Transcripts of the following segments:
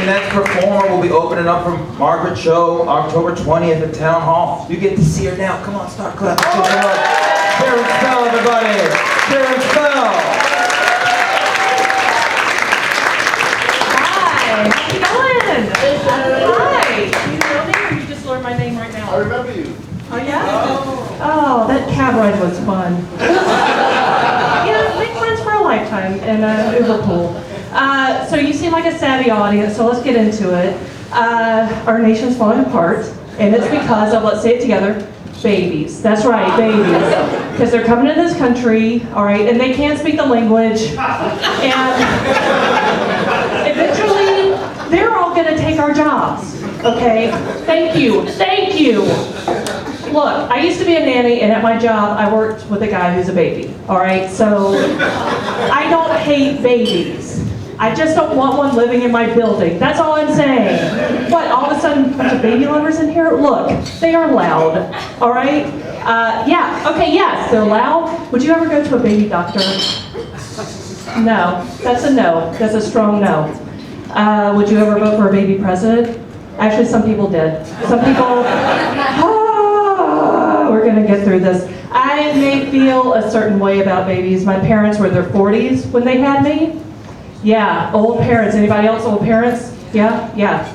next performer will be opening up from Margaret Cho, October 20th at Town Hall. You get to see her now. Come on, start clapping. Sharon Spell, everybody. Sharon Spell. Hi, how's it going? Hi. You know me or you just learned my name right now? I remember you. Oh, yeah? Oh, that cab ride was fun. Make friends for a lifetime in Uber pool. So you seem like a savvy audience, so let's get into it. Our nation's falling apart, and it's because of, let's say it together, babies. That's right, babies. Because they're coming in this country, all right, and they can't speak the language, and eventually they're all going to take our jobs, okay? Thank you. Thank you. Look, I used to be a nanny, and at my job, I worked with a guy who's a baby, all right? So, I don't hate babies. I just don't want one living in my building. That's all I'm saying. What, all of a sudden, a bunch of baby lovers in here? Look, they are loud, all right? Yeah, okay, yes, they're loud. Would you ever go to a baby doctor? No, that's a no. That's a strong no. Would you ever vote for a baby president? Actually, some people did. Some people... we're going to get through this. I may feel a certain way about babies. My parents were in their 40s when they had me. Yeah, old parents. Anybody else old parents? Yeah, yeah.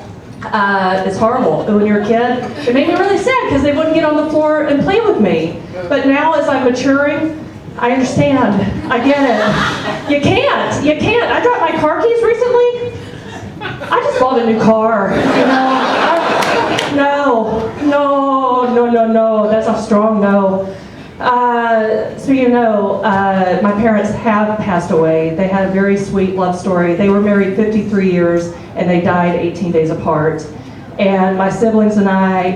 It's horrible. When you're a kid, it made me really sad because they wouldn't get on the floor and play with me. But now as I'm maturing, I understand. I get it. You can't. You can't. I dropped my car keys recently. I just bought a new car, you know. No. That's a strong no. So you know, my parents have passed away. They had a very sweet love story. They were married 53 years and they died 18 days apart. And my siblings and I,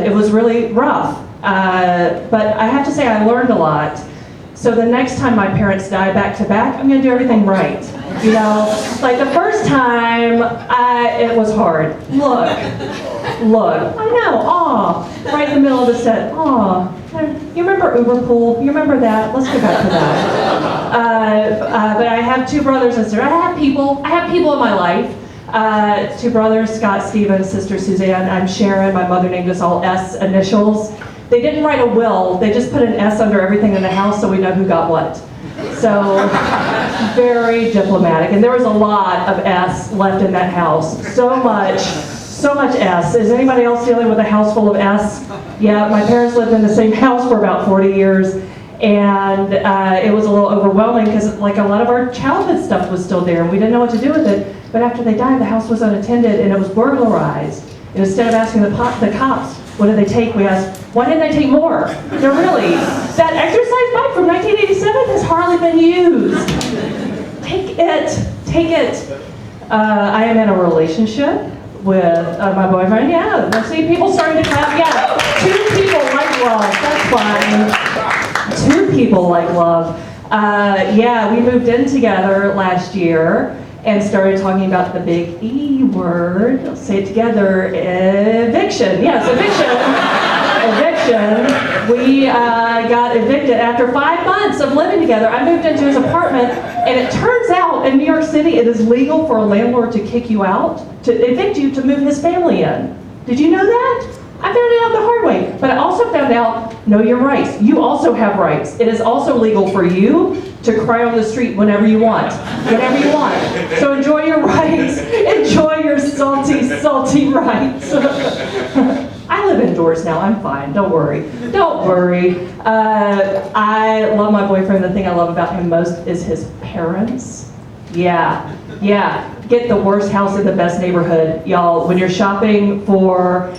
it was really rough. But I have to say I learned a lot. So the next time my parents die back to back, I'm gonna do everything right. You know, like the first time, it was hard. Look, I know, aw, right in the middle of the set, aw. You remember Uber Pool? You remember that? Let's go back to that. But I have two brothers and sisters. I have people in my life. Two brothers, Scott, Stephen, sister Suzanne. I'm Sharon. My mother named us all S initials. They didn't write a will. They just put an S under everything in the house so we know who got what. So, very diplomatic. And there was a lot of S left in that house. So much S. Is anybody else dealing with a house full of S? Yeah, my parents lived in the same house for about 40 years. And it was a little overwhelming because like a lot of our childhood stuff was still there and we didn't know what to do with it. But after they died, the house was unattended and it was burglarized. And instead of asking the cops, what did they take? We asked, why didn't they take more? They're really, that exercise bike from 1987 has hardly been used. Take it. I am in a relationship with my boyfriend. Yeah, let's see, people starting to clap. Yeah, two people like love, that's fine. Two people like love. Yeah, we moved in together last year and started talking about the big E word. Let's say it together, eviction. Yes, eviction. We got evicted after 5 months of living together. I moved into his apartment, and it turns out in New York City it is legal for a landlord to kick you out, to evict you, to move his family in. Did you know that? I found it out the hard way, but I also found out, know your rights. You also have rights. It is also legal for you to cry on the street whenever you want. So enjoy your rights. Enjoy your salty rights. I live indoors now, I'm fine, don't worry. I love my boyfriend. The thing I love about him most is his parents. Yeah, get the worst house in the best neighborhood. Y'all, when you're shopping for,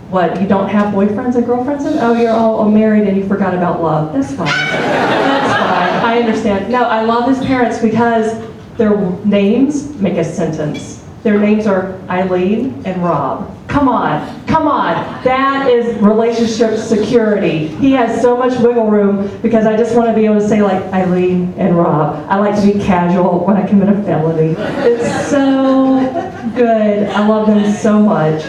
what, you don't have boyfriends and girlfriends? Oh, you're all married and you forgot about love. That's fine. I understand. No, I love his parents because their names make a sentence. Their names are Eileen and Rob. Come on. That is relationship security. He has so much wiggle room because I just want to be able to say like Eileen and Rob. I like to be casual when I commit a felony. It's so good. I love them so much.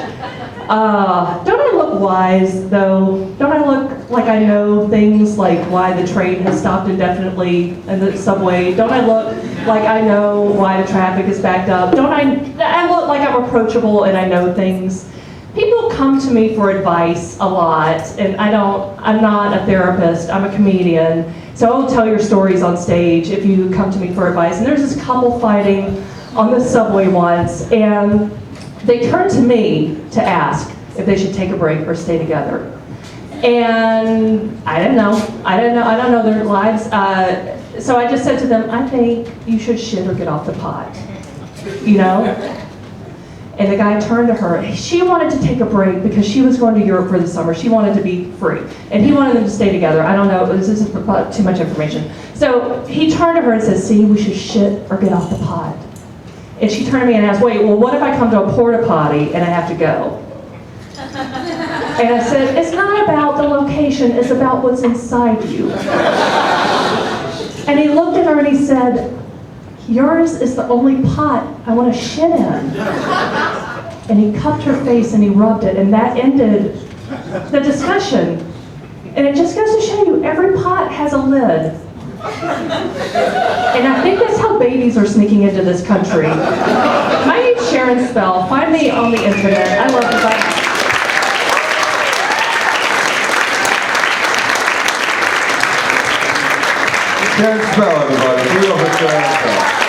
Don't I look wise, though? Don't I look like I know things like why the train has stopped indefinitely in the subway? Don't I look like I know why the traffic is backed up? Don't I look approachable and I know things. People come to me for advice a lot, and I'm not a therapist, I'm a comedian. So I will tell your stories on stage if you come to me for advice. And there's this couple fighting on the subway once, and they turned to me to ask if they should take a break or stay together. And I didn't know. I don't know their lives. So I just said to them, I think you should shit or get off the pot. You know? And the guy turned to her. She wanted to take a break because she was going to Europe for the summer. She wanted to be free. And he wanted them to stay together. I don't know. This is too much information. So he turned to her and said, see, we should shit or get off the pot. And she turned to me and asked, wait, well, what if I come to a porta potty and I have to go? And I said, it's not about the location, it's about what's inside you. And he looked at her and he said, yours is the only pot I want to shit in. And he cupped her face and he rubbed it, and that ended the discussion. And it just goes to show you, every pot has a lid. And I think that's how babies are sneaking into this country. My name's Sharon Spell. Find me on the internet. I love you guys. Sharon Spell, everybody. Give it up for Sharon Spell.